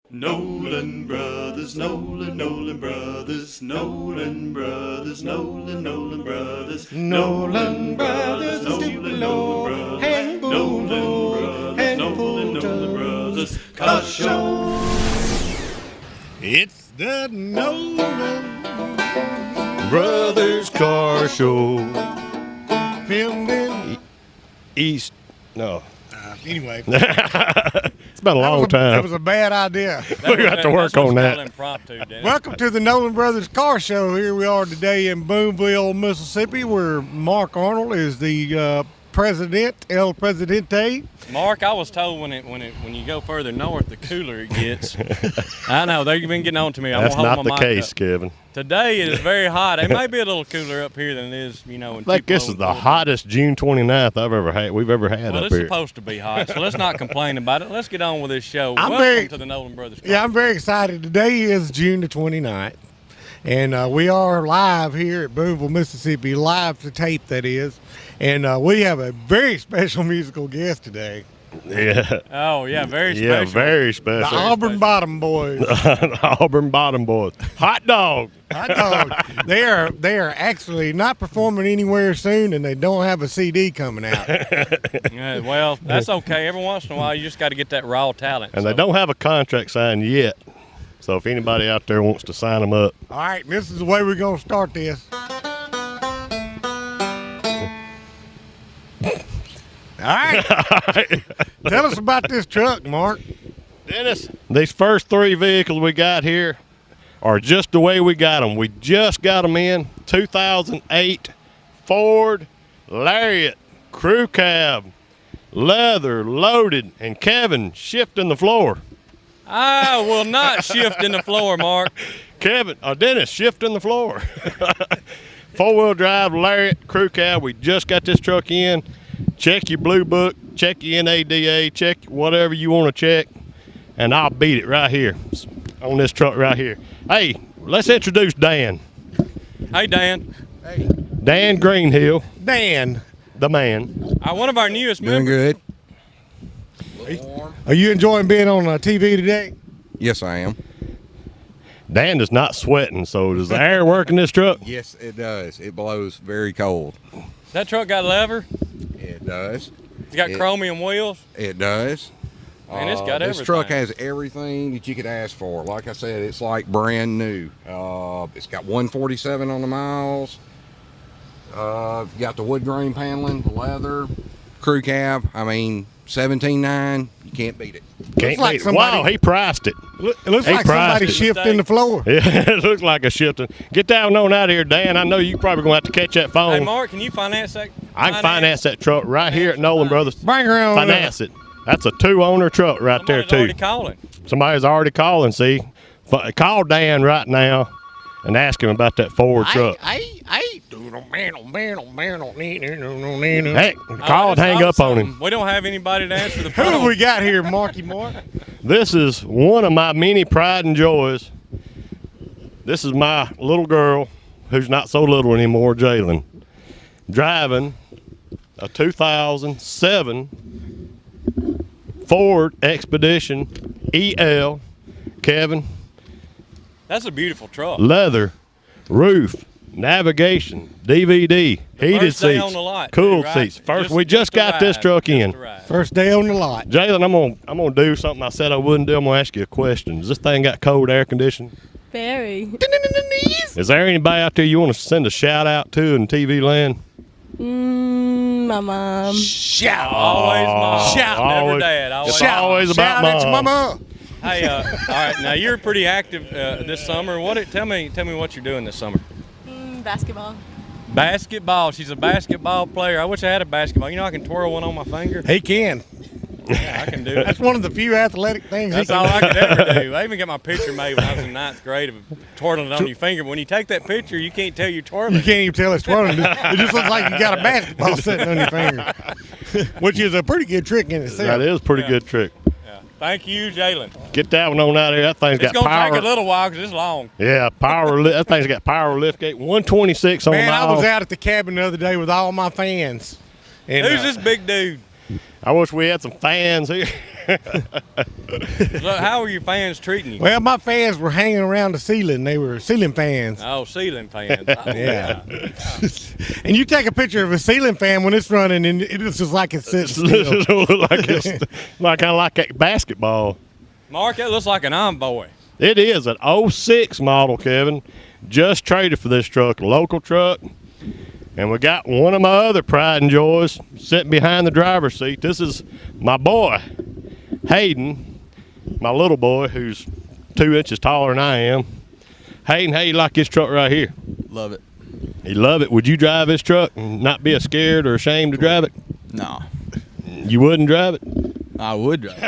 Nolan Brothers, Nolan Brothers, Nolan Brothers, Nolan Brothers, Nolan Brothers, Nolan and Booneville, and Nolan Brothers Car Show. It's the Nolan Brothers Car Show. Filmed in East. No. Anyway. It's been a long time. That was a bad idea. We got to work on that. Welcome to the Nolan Brothers Car Show. Here we are today in Booneville, Mississippi, where Mark Arnold is the president, El Presidente. Mark, I was told when you go further north, the cooler it gets. I know they've been getting on to me. That's not the case, Kevin. Today it is very hot. It may be a little cooler up here than it is, in I think this is the hottest June 29th we've ever had well, up here. It's supposed to be hot, so let's not complain about it. Let's get on with this show. Welcome to the Nolan Brothers. Yeah, I'm very excited. Today is June the 29th, and we are live here at Booneville, Mississippi, live to tape, that is. And we have a very special musical guest today. Yeah. Oh, yeah, very special. Yeah, very special. The Auburn Bottom Boys. Auburn Bottom Boys. Hot dog. Hot dog. They are actually not performing anywhere soon, and they don't have a CD coming out. Yeah, well, that's okay. Every once in a while, you just got to get that raw talent. And they don't have a contract signed yet. So if anybody out there wants to sign them up. All right, this is the way we're going to start this. All right. Tell us about this truck, Mark. Dennis, these first three vehicles we got here are just the way we got them. We just got them in. 2008 Ford Lariat crew cab, leather, loaded, and Kevin shifting the floor. I will not shift in the floor, Mark. Dennis shifting the floor. Four-wheel drive Lariat crew cab. We just got this truck in. Check your blue book, check your NADA, check whatever you want to check, and I'll beat it right here on this truck right here. Hey, let's introduce Dan. Hey, Dan. Hey. Dan Greenhill. Dan. The man. One of our newest Doing members. good. Are you enjoying being on TV today? Yes, I am. Dan is not sweating, so does the air work in this truck? Yes, it does. It blows very cold. That truck got leather? It does. It's got chromium wheels? It does. Man, it's got everything. This truck has everything that you could ask for. Like I said, it's like brand new. It's got 147 on the miles. Got the wood grain paneling, the leather, crew cab. I mean, 17.9. You can't beat it. Can't beat it. Wow, he priced it. It looks like somebody shifting the floor. Yeah, it looks like a shifting. Get that one on out of here, Dan. I know you probably going to have to catch that phone. Hey, Mark, can you finance that? I can finance that truck right here at Nolan Brothers. Bring her on. Finance it. That's a two-owner truck right there, too. Already calling. Somebody's already calling, see? Call Dan right now and ask him about that Ford truck. Hey, call and hang up on him. We don't have anybody to answer the Who phone. have we got here, Marky Mark? This is one of my many pride and joys. This is my little girl, who's not so little anymore, Jalen, driving a 2007 Ford Expedition EL. Kevin. That's a beautiful truck. Leather, roof, navigation, DVD, heated First day seats, on the lot, cooled right? seats. We just got this truck in. First day on the lot. Jalen, I'm gonna do something I said I wouldn't do. I'm gonna ask you a question. Does this thing got cold air conditioning? Very. Is there anybody out there you want to send a shout out to in TV land? My mom. Shout. Always mom. Shout. Never dad. Always It's mom. always about Shout at your mom. mama. Hey, all right. Now you're pretty active this summer. Tell me what you're doing this summer. Basketball. Basketball. She's a basketball player. I wish I had a basketball. You know, I can twirl one on my finger. He can. Yeah, I can do it. That's one of the few athletic things That's he can all I could ever do. I even got my picture made when I was in ninth grade of twirling it on your finger. But when you take that picture, you can't tell you're twirling. You can't even tell it's twirling. It just looks like you got a basketball sitting on your finger, which is a pretty good trick in itself. That is a pretty good trick. Yeah. Thank you, Jalen. Get that one on out of here. That thing's It's got going to power. take a little while because it's long. Yeah, that thing's got power lift gate. 126 on the Man, I mile. was out at the cabin the other day with all my fans. And, Who's this big dude? I wish we had some fans here. Look, how are your fans treating you? Well, my fans were hanging around the ceiling. They were ceiling fans. Oh, ceiling fans. Oh, Yeah. And you take a picture of a ceiling fan when it's running, and it looks just like it's sitting still. Like it's like kind of like a basketball. Mark, that looks like an envoy. It is an '06 model, Kevin. Just traded for this truck, a local truck. And we got one of my other pride and joys sitting behind the driver's seat. This is my boy, Hayden, my little boy, who's 2 inches taller than I am. Hayden, how you like this truck right here? Love it. You love it. Would you drive this truck and not be scared or ashamed to drive it? No, You wouldn't drive it? I would drive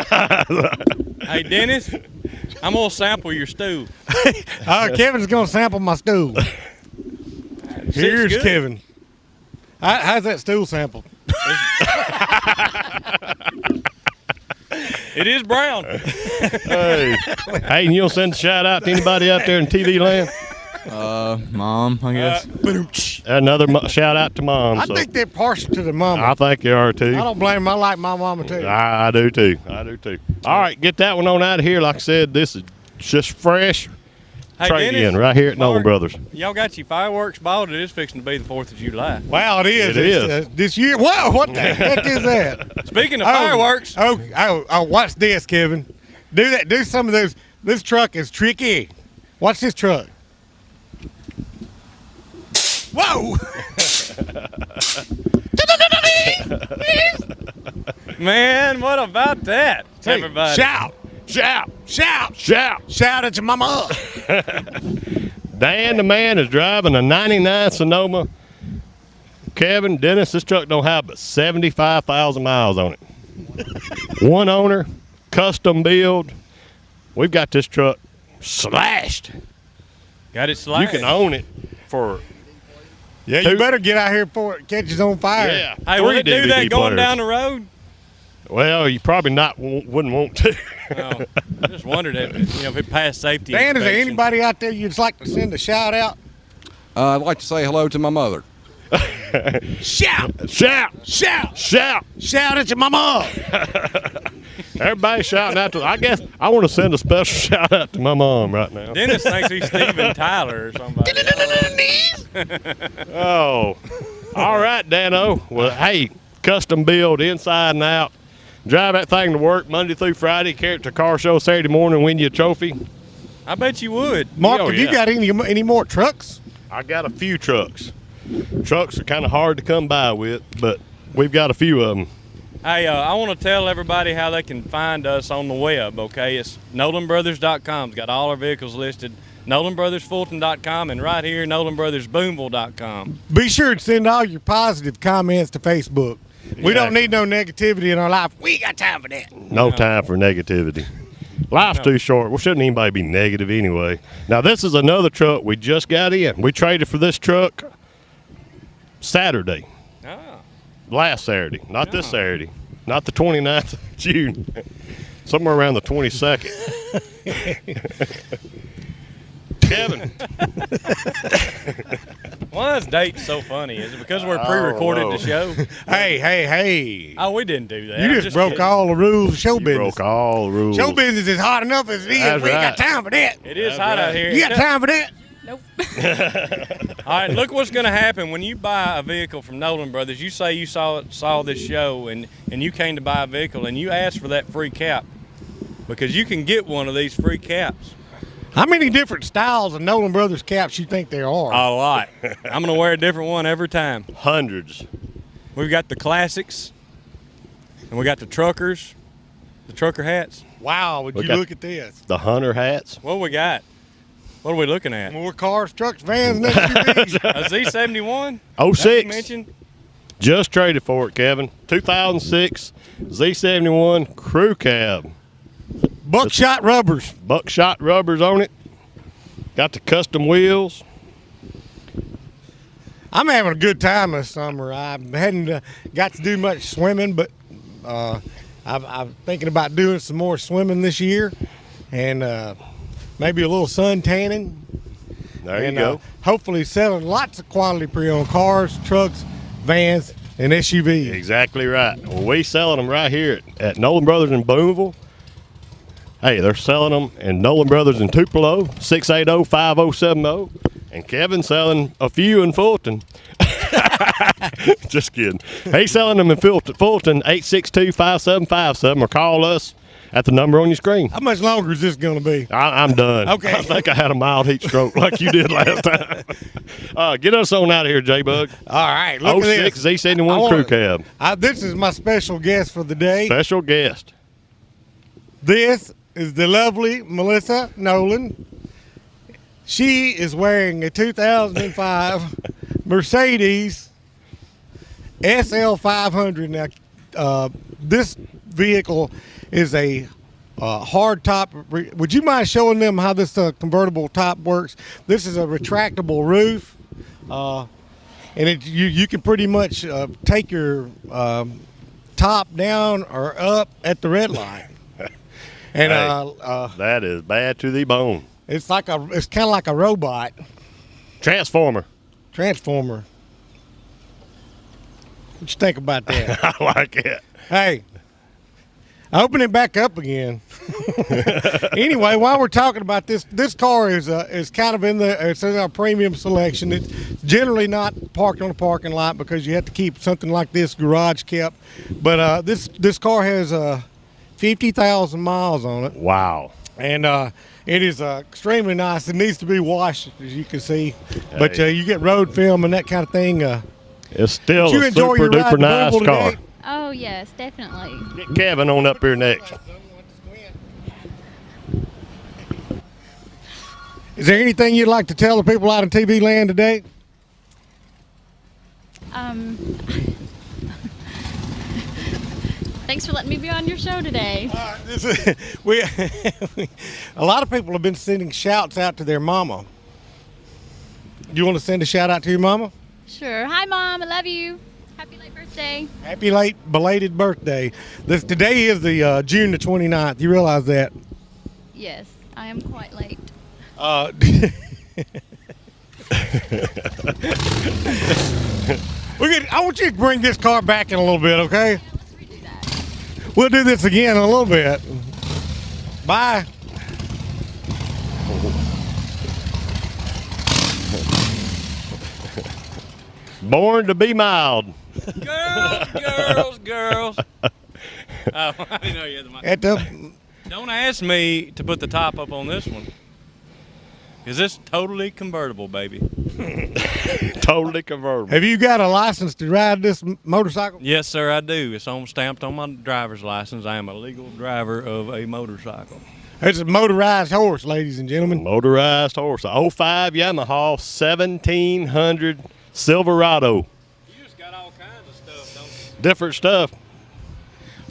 it. Hey, Dennis, I'm going to sample your stew. Kevin's going to sample my stool. Here's good. Kevin. How's that stool sample? It is brown. Hey, Hayden, you'll send a shout out to anybody out there in TV land? Mom, I guess. Another shout out to Mom. I so think they're partial to the mama. I think they are too. I don't blame them. I like my mama too. I do too. I do too. All right, get that one on out of here. Like I said, this is just fresh Hey, trade Dennis, in right here at Nolan Mark, Brothers. Y'all got your fireworks balled. It is fixing to be the 4th of July. Wow, it is. It is. This year. Whoa, what the heck is that? Speaking of fireworks, Oh, watch this, Kevin. Do that. Do some of those. This truck is tricky. Watch this truck. Whoa! man, what about that? Everybody. Shout! Shout! Shout! Shout! Shout at your mama! Dan the man is driving a 99 Sonoma. Kevin, Dennis, this truck don't have but 75,000 miles on it. One owner, custom build. We've got this truck slashed. Got it slashed. You can own it for Yeah, you better get out here before it catches on fire. yeah. Hey, will it do DVD that going players. down the road? Well, you probably wouldn't want to. Oh, I just wondered if it passed safety. Dan, is there inspection. anybody out there you'd like to send a shout out? I'd like to say hello to my mother. Shout! Shout! Shout! Shout! Shout at your mama! Everybody shouting out to. I guess I want to send a special shout out to my mom right now. Dennis thinks he's Steven Tyler or somebody. Oh, all right, Dano. Well, hey, custom build inside and out. Drive that thing to work Monday through Friday. Carry it to car show Saturday morning. Win you a trophy. I bet you would. Mark, Oh, have you yeah. got any more trucks? I got a few trucks. Trucks are kind of hard to come by with, but we've got a few of them. Hey, I want to tell everybody how they can find us on the web, okay? It's NolanBrothers.com. It's got all our vehicles listed. NolanBrothersFulton.com and right here, NolanBrothersBooneville.com. Be sure to send all your positive comments to Facebook. We don't need no negativity in our life. We ain't got time for that. No time for negativity. Life's too short. Well, shouldn't anybody be negative anyway? Now, this is another truck we just got in. We traded for this truck Saturday. Oh. Last Saturday, not this Saturday, not the 29th of June, somewhere around the 22nd. Kevin. Why is date so funny? Is it because we're pre-recorded whoa. the show? Hey. Oh, we didn't do that. You I'm just broke kidding. all the rules of show You business. broke all the rules. Show business is hard enough as it is. That's We ain't right. got time for that. It is That's hot out right. here. You got time for that? Nope. All right, look what's going to happen when you buy a vehicle from Nolan Brothers. You say you saw this show and you came to buy a vehicle and you asked for that free cap because you can get one of these free caps. How many different styles of Nolan Brothers caps you think there are? A lot. I'm going to wear a different one every time. Hundreds. We've got the classics and we got the truckers, the trucker hats. Wow, would We you got- look at this? The hunter hats. What we got? What are we looking at? More cars, trucks, vans, and SUVs. A Z71? Oh, That's you 06. mentioned? Just traded for it, Kevin. 2006 Z71 crew cab. Buckshot rubbers. Buckshot rubbers on it. Got the custom wheels. I'm having a good time this summer. I hadn't got to do much swimming, but I'm thinking about doing some more swimming this year, and maybe a little sun tanning. There you and go. hopefully selling lots of quality pre-owned cars, trucks, vans, An SUV. Exactly right. Well, we selling them right here at Nolan Brothers in Booneville. Hey, they're selling them in Nolan Brothers in Tupelo, 680-5070. And Kevin's selling a few in Fulton. Just kidding. He's selling them in Fulton, 862-5757, or call us at the number on your screen. How much longer is this going to be? I'm done. Okay. I think I had a mild heat stroke like you did last time. Get us on out of here, J-Bug. All right. Look at 06 this. Z71 crew cab. This is my special guest for the day. Special guest. This is the lovely Melissa Nolan. She is wearing a 2005 Mercedes SL500. Now, this vehicle is a hard top. Would you mind showing them how this convertible top works? This is a retractable roof, and you can pretty much take your top down or up at the red light. And that is bad to the bone. it's kind of like a robot Transformer. transformer. What you think about that? I like it. Hey, open it back up again. Anyway, while we're talking about this car is kind of it's in our premium selection. It's generally not parked on a parking lot because you have to keep something like this garage kept. But this car has 50,000 miles on it, Wow. and it is extremely nice. It needs to be washed, as you can see. But Hey. you get road film and that kind of thing. It's still Did you a enjoy super your ride duper to nice Louisville car. today? Oh, yes, definitely. Get Kevin on up here next. Is there anything you'd like to tell the people out in TV land today? Thanks for letting me be on your show today. A lot of people have been sending shouts out to their mama. You want to send a shout out to your mama? Sure. Hi, Mom. I love you. Happy late birthday. Happy late belated birthday. Today is the June the 29th. You realize that? Yes, I am quite late. I want you to bring this car back in a little bit, okay? Yeah, let's redo that. We'll do this again in a little bit. Bye. Born to be mild. Girls. Oh, I didn't know you had the mic. Don't ask me to put the top up on this one. Because it's totally convertible, baby. Totally convertible. Have you got a license to ride this motorcycle? Yes, sir, I do. It's stamped on my driver's license. I am a legal driver of a motorcycle. It's a motorized horse, ladies and gentlemen. Motorized horse. A 05 Yamaha 1700 Silverado. You just got all kinds of stuff, don't you? Different stuff.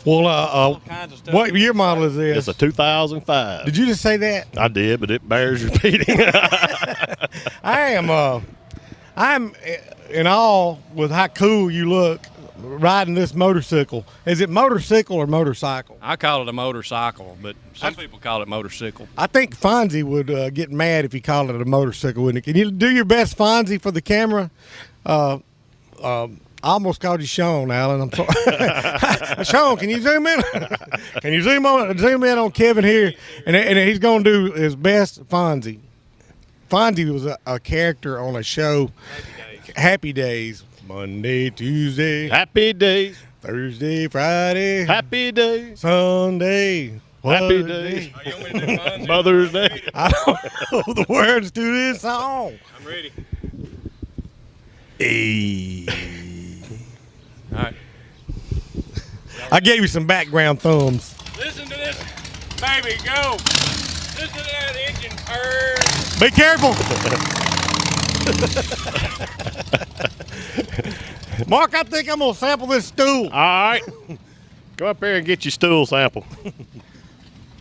Well, All kinds of stuff. what year model is this? It's a 2005. Did you just say that? I did, but it bears repeating. I'm in awe with how cool you look riding this motorcycle. Is it motorcycle or motorcycle? I call it a motorcycle, but some people call it motorcycle. I think Fonzie would get mad if he called it a motorcycle, wouldn't he? Can you do your best, Fonzie, for the camera? I almost called you Sean, Alan. I'm sorry. Sean, can you zoom in? Can you zoom in on Kevin here? And he's going to do his best, Fonzie. Fonzie was a character on a show, Happy Days. Monday, Tuesday, Happy days. Thursday, Friday, Happy days. Sunday. Happy what days. day? Oh, you want me to do Fonzie? Mother's Day. I don't know the words to this song. I'm ready. Hey. All right. I gave you some background thumbs. Listen to this. Baby, go. Listen to that engine purr. Be careful. Mark, I think I'm going to sample this stool. All right. Go up there and get your stool sample.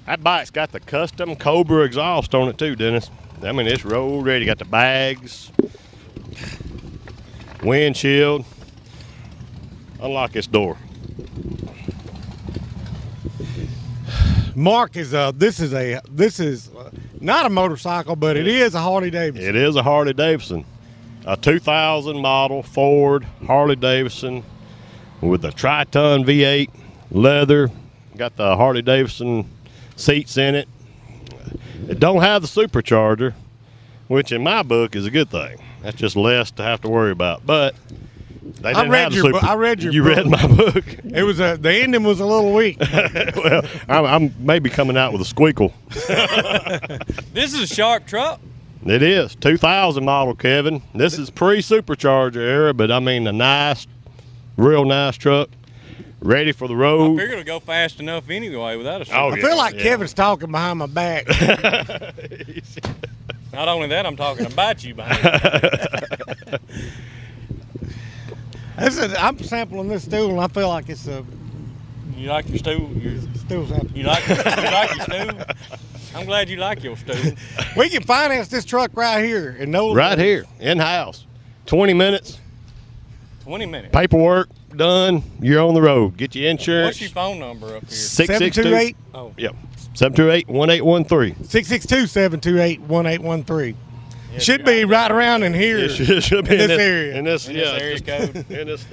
That bike's got the custom Cobra exhaust on it too, Dennis. I mean, it's road ready. Got the bags, windshield. Unlock this door. Mark is this is not a motorcycle, but it is a Harley Davidson. It is a Harley Davidson, a 2000 model Ford Harley Davidson with the Triton V8 leather. Got the Harley Davidson seats in it. It don't have the supercharger, which in my book is a good thing. That's just less to have to worry about. But they didn't have the I read your You book. read my book. It was the ending was a little weak. Well, I'm maybe coming out with a squeakle. This is a sharp truck. It is 2000 model, Kevin. This is pre-supercharger era, but I mean a nice, real nice truck, ready for the I road. figured it'll go fast enough anyway without a Oh, I yeah, feel like yeah. Kevin's talking behind my back. Not only that, I'm talking about you behind me. I'm sampling this stool, and I feel like it's a You like your stool? stool sample. You like your stool? I'm glad you like your stool. We can finance this truck right here in Nolan. Right here, in-house. 20 minutes, 20 minutes. paperwork done, you're on the road. Get your insurance. What's your phone number up here? 728 Oh, Yep, 728-1813. 662-728-1813. yeah, Should be right around in here. It should be In this area. In this, In yeah, this area code. in this.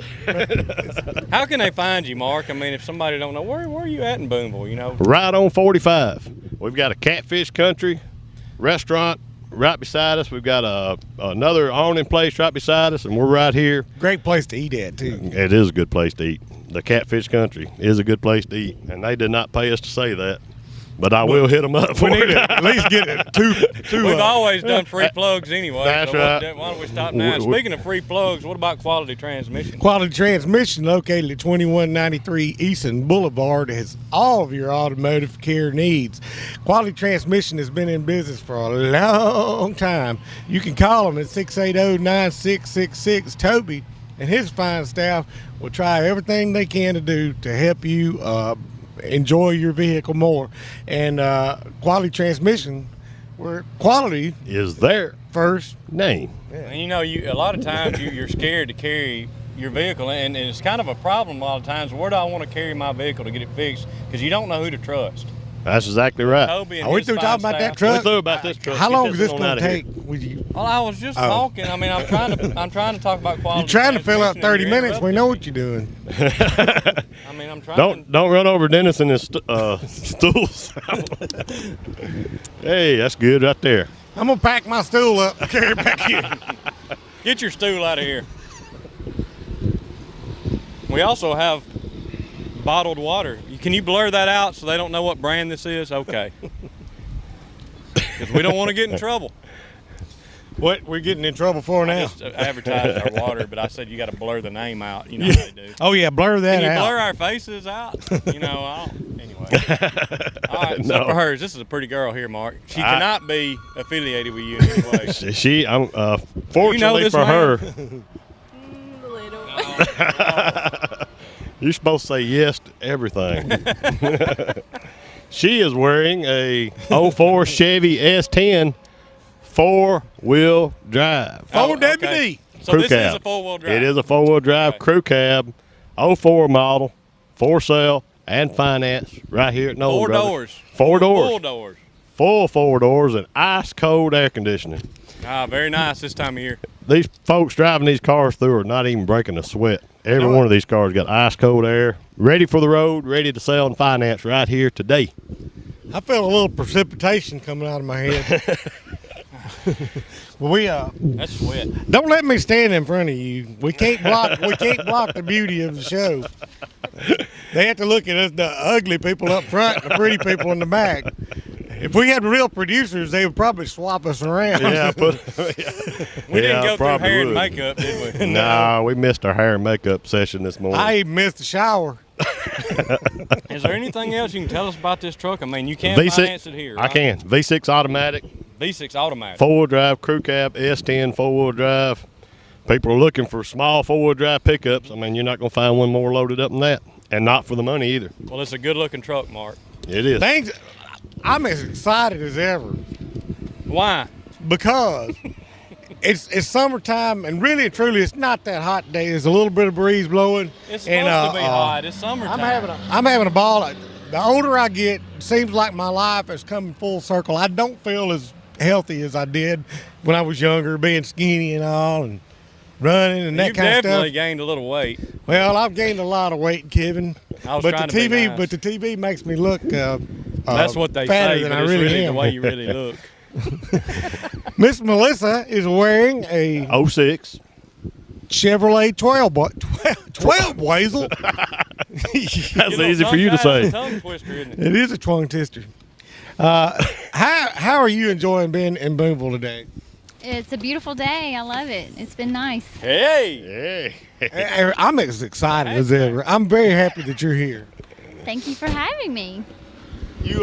How can they find you, Mark? I mean, if somebody don't know, where are you at in Booneville, you know? Right on 45. We've got a Catfish Country restaurant right beside us. We've got another awning place right beside us, and we're right here. Great place to eat at, too. It is a good place to eat. The Catfish Country is a good place to eat, and they did not pay us to say that, but I will hit them up for We need it. to at least get it two. We've always done free plugs anyway. That's so right. Why don't we stop now? Speaking of free plugs, what about Quality Transmission? Quality Transmission, located at 2193 Easton Boulevard, has all of your automotive care needs. Quality Transmission has been in business for a long time. You can call them at 680-9666. Toby and his fine staff will try everything they can to do to help you enjoy your vehicle more. And Quality Transmission, where quality Is their first. name. And you know, a lot of times you're scared to carry your vehicle, and it's kind of a problem a lot of times. Where do I want to carry my vehicle to get it fixed? Because you don't know who to trust. That's exactly right. Toby and Are we his through fine talking about that staff- truck? We threw about this truck. How Get long is this one going out to of here. take? Would you? Well, I was just talking. I mean, I'm trying to talk about quality. You're trying to fill up transmission 30 and minutes. you're We know what you're doing. interrupting. I mean, I'm trying. Don't run over Dennis and his stools. Hey, that's good right there. I'm going to pack my stool up and carry it back here. Get your stool out of here. We also have bottled water. Can you blur that out so they don't know what brand this is? Okay. Because we don't want to get in trouble. What we're getting in trouble for now? Just advertise our water, but I said you got to blur the name out. You know how they do. Oh, yeah, blur that Can you out. blur our faces out? You know, I don't. Anyway. All right, so No. for hers, this is a pretty girl here, Mark. She cannot be affiliated with you in any way. I'm fortunately this for man? her, Little. you're supposed to say yes to everything. She is wearing a 04 Chevy S10 four-wheel drive. Oh, okay. WD. So Crew this cab. is a four-wheel drive. It is a four-wheel drive Okay. crew cab, 04 model, for sale and finance right here at Nolan Four Brothers. doors. Four doors. Full doors. Full four doors and ice-cold air conditioning. Ah, very nice this time of year. These folks driving these cars through are not even breaking a sweat. Every one of these cars got ice-cold air, ready for the road, ready to sell and finance right here today. I feel a little precipitation coming out of my head. Well, That's sweat. don't let me stand in front of you. We can't block the beauty of the show. They have to look at us, the ugly people up front and the pretty people in the back. If we had real producers, they would probably swap us around. Yeah, We didn't go through probably hair and would. makeup, did we? No, we missed our hair and makeup session this morning. I even missed the shower. Is there anything else you can tell us about this truck? I mean, you can't finance it here. I right? can. V6 automatic, V6 automatic. four-wheel drive, crew cab, S10 four-wheel drive. People are looking for small four-wheel drive pickups. I mean, you're not going to find one more loaded up than that, and not for the money either. Well, it's a good-looking truck, Mark. It is. Things, I'm as excited as ever Why? because it's summertime and really and truly it's not that hot today. There's a little bit of breeze blowing. It's supposed and, to be hot. It's summertime. I'm having a ball. The older I get, it seems like my life is coming full circle. I don't feel as healthy as I did when I was younger, being skinny and all. And running and that You've kind of definitely stuff. gained a little weight. Well, I've gained a lot of weight, Kevin. I was But trying the to be TV, nice. but the TV makes me look. That's what they fatter say, than but I it's really really am. the way you really look. Miss Melissa is wearing a 06. Chevrolet 12 Wazel. That's easy for you to say. Tongue twister, isn't it? It is a tongue twister. How are you enjoying being in Booneville today? It's a beautiful day. I love it. It's been nice. Hey! I'm as excited as ever. I'm very happy that you're here. Thank you for having me. We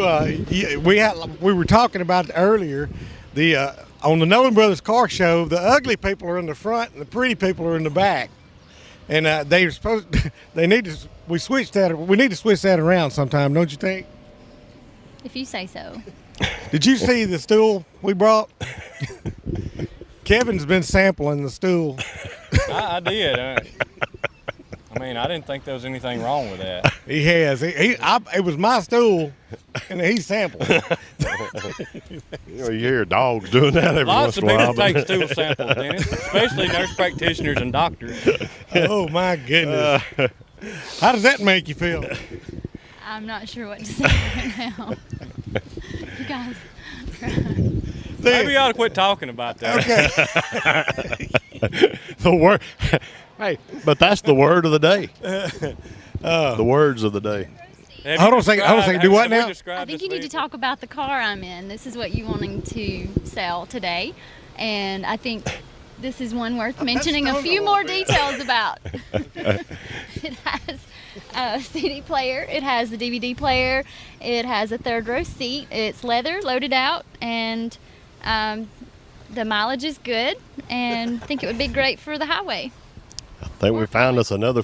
were talking about it earlier. On the Nolan Brothers Car Show, the ugly people are in the front and the pretty people are in the back. And we need to switch that around sometime, don't you think? If you say so. Did you see the stool we brought? Kevin's been sampling the stool. I did. I mean, I didn't think there was anything wrong with that. He has. It was my stool, and he sampled. You hear dogs doing that every Lots once of in a while. people take stool samples, Dennis, especially nurse practitioners and doctors. Oh my goodness! How does that make you feel? I'm not sure what to say right now. You guys. Maybe you ought to quit talking about that. Okay. The word. Hey, but that's the word of the day. The words of the day. Hold on a second. Do what now? I think you need to talk about the car I'm in. This is what you're wanting to sell today. And I think this is one worth mentioning a few more details about. It has a CD player. It has the DVD player. It has a third row seat. It's leather, loaded out, and the mileage is good. And I think it would be great for the highway. I think we found us another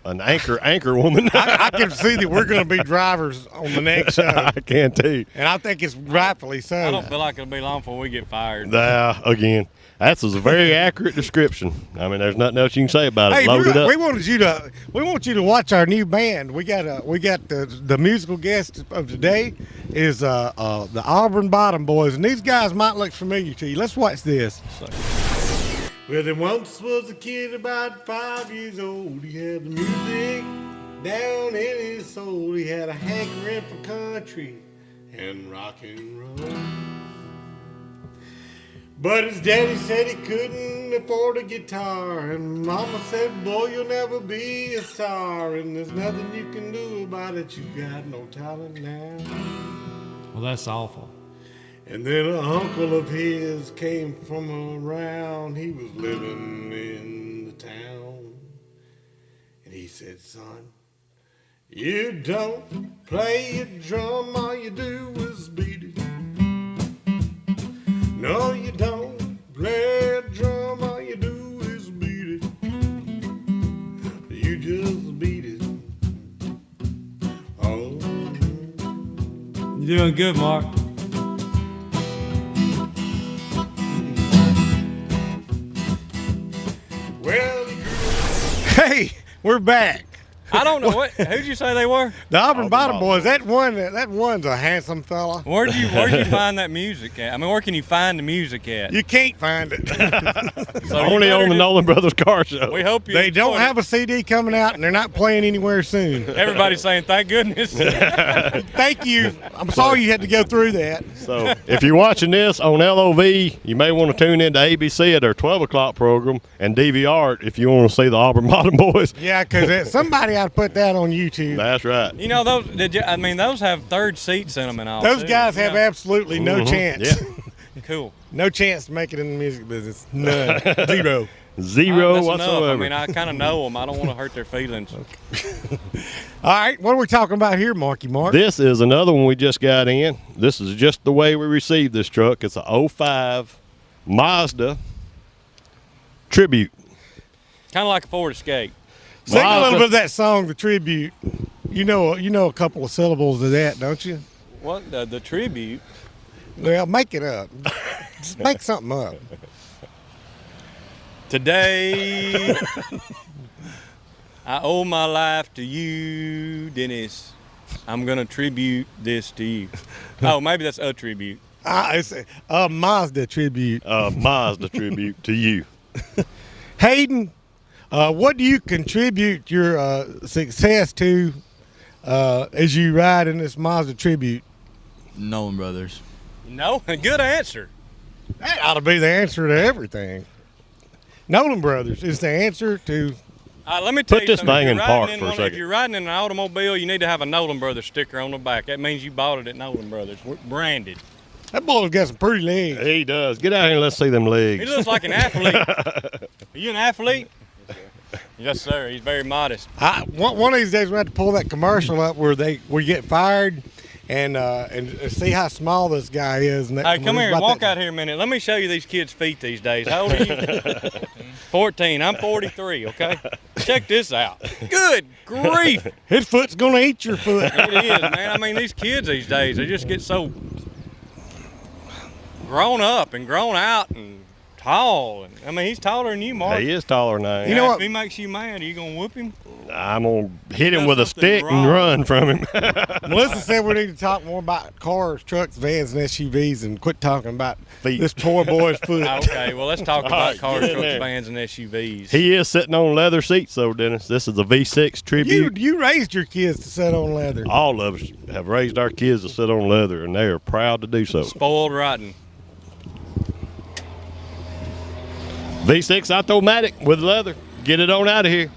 an anchor woman. I can see that we're going to be drivers on the next show, I can too. and I think it's rightfully so. I don't feel like it'll be long before we get fired. Again, that's a very accurate description. I mean, there's nothing else you can say about it. Hey, Load it up. we want you to watch our new band. We got the musical guest of today is the Auburn Bottom Boys, and these guys might look familiar to you. Let's watch this. Well, there once was a kid about 5 years old. He had the music down in his soul. He had a hankering for country and rock and roll. But his daddy said he couldn't afford a guitar, and mama said, boy, you'll never be a star, and there's nothing you can do about it. You've got no talent now. Well, that's awful. And then an uncle of his came from around. He was living in the town. And he said, son, you don't play a drum, all you do is beat it. No, you don't play a drum, all you do is beat it. You just beat it. Oh. You're doing good, Mark. Well, hey, we're back. I don't know who'd you say they were? The Auburn Bottom Bottom Boys. That one's a handsome fella. Where'd you find that music at? I mean, where can you find the music at? You can't find it. So you Only better on the just- Nolan Brothers Car Show. We hope you. They don't enjoyed have a CD coming out, and they're not playing anywhere soon. it. Everybody's saying, "Thank goodness." Thank you. I'm sorry you had to go through that. So if you're watching this on LOV, you may want to tune into ABC at their 12 o'clock program and DVR it if you want to see the Auburn Bottom Boys. Yeah, because somebody ought to put that on YouTube. That's right. You know those? Those have third seats in them and all. Those too. guys have Yeah. absolutely no chance. Yeah. Cool. No chance to make it in the music business. None. Zero. Zero That's whatsoever. enough. I mean, I kind of know them. I don't want to hurt their feelings. All right, what are we talking about here, Marky Mark? This is another one we just got in. This is just the way we received this truck. It's a 05 Mazda Tribute. Kind of like a Ford Escape. Sing a little Mazda. bit of that song, The Tribute. You know a couple of syllables of that, don't you? What the tribute? Well, make it up. Just make something up. Today, I owe my life to you, Dennis. I'm gonna tribute this to you. Oh, maybe that's a tribute. It's a Mazda Tribute. Mazda Tribute to you. Hayden, what do you contribute your success to as you ride in this Mazda Tribute? Nolan Brothers. No, good answer. That ought to be the answer to everything. Nolan Brothers is the answer to. Let me tell Put you this something. thing If in you're park riding for a one- second. If you're riding in an automobile, you need to have a Nolan Brothers sticker on the back. That means you bought it at Nolan Brothers, branded. That boy's got some pretty legs. He does. Get out here and let's see them legs. He looks like an athlete. Are you an athlete? Yes, sir. He's very modest. One of these days we have to pull that commercial up where we get fired and see how small this guy is. And that Hey, come commercial here. about Walk that- out here a minute. Let me show you these kids' feet these days. How old are you? 14. I'm 43, okay? Check this out. Good grief. His foot's gonna eat your foot. It is, man. I mean, these kids these days, they just get so grown up and grown out and tall. And I mean, he's taller than you, Mark. He is taller than I am. You know what? If he makes you mad, are you going to whoop him? I'm going to hit him Got with a something stick and wrong. run from him. Melissa said we need to talk more about cars, trucks, vans, and SUVs, and quit talking about Feet. this poor boy's foot. Okay, well, let's talk about right, cars, get in trucks, there. vans, and SUVs. He is sitting on leather seats, though, Dennis. This is a V6 Tribute. You raised your kids to sit on leather. All of us have raised our kids to sit on leather, and they are proud to do so. Spoiled rotten. V6 automatic with leather. Get it on out of here.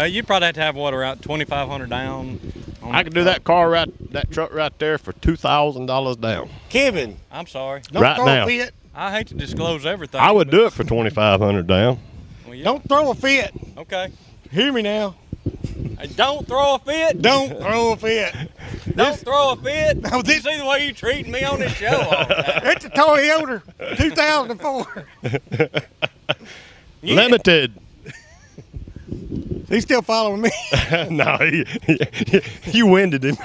You probably have to have, what, around $2,500 down? I could do that truck right there for $2,000 down. Kevin, I'm sorry. don't Right throw now. a fit. I hate to disclose everything. I would do it for $2,500 down. Well, yeah, Don't throw a fit. Okay. Hear me now. Hey, don't throw a fit. Don't throw a fit. Don't throw a fit. No, You this- see the way you treating me on this show all the time. It's a Toyota 2004. Yeah. Limited. He's still following me. No, you winded him.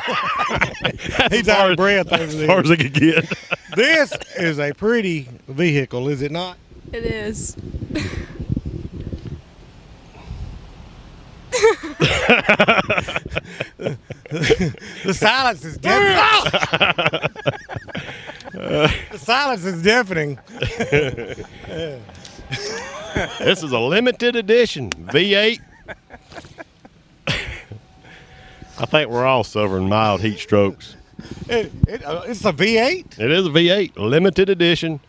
He's out of breath over As far there. as I could get. This is a pretty vehicle, is it not? It is. The silence is deafening. The silence is deafening. This is a limited edition V8. I think we're all suffering mild heat strokes. It's a V8. It is a V8, limited edition.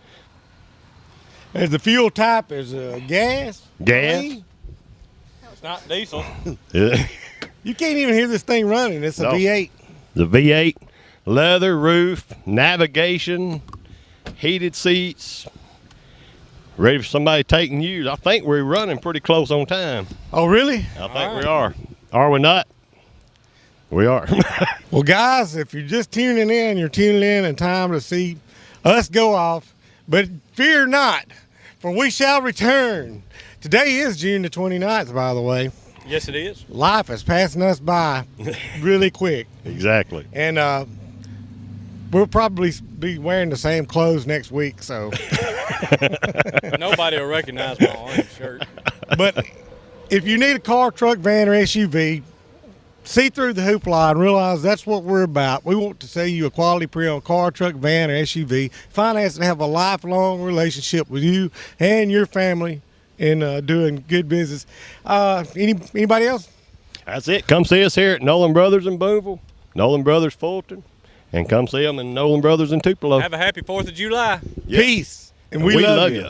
There's the fuel type is gas. Gas. Hey, It's not diesel. Yeah. you can't even hear this thing running. It's a No. V8. The V8, leather roof, navigation, heated seats. Ready for somebody taking you. I think we're running pretty close on time. Oh, really? I think we are. Are we not? We are. Well, guys, if you're just tuning in, you're tuning in time to see us go off. But fear not, for we shall return. Today is June the 29th, by the way. Yes, it is. Life is passing us by really quick. Exactly. And we'll probably be wearing the same clothes next week. So, Nobody will recognize my orange shirt. but if you need a car, truck, van, or SUV, see through the hoopla and realize that's what we're about. We want to sell you a quality pre-owned car, truck, van, or SUV. Finance and have a lifelong relationship with you and your family in doing good business. Anybody else? That's it. Come see us here at Nolan Brothers in Booneville, Nolan Brothers Fulton, and come see them in Nolan Brothers in Tupelo. Have a happy 4th of July. Yep. Peace. And we love you.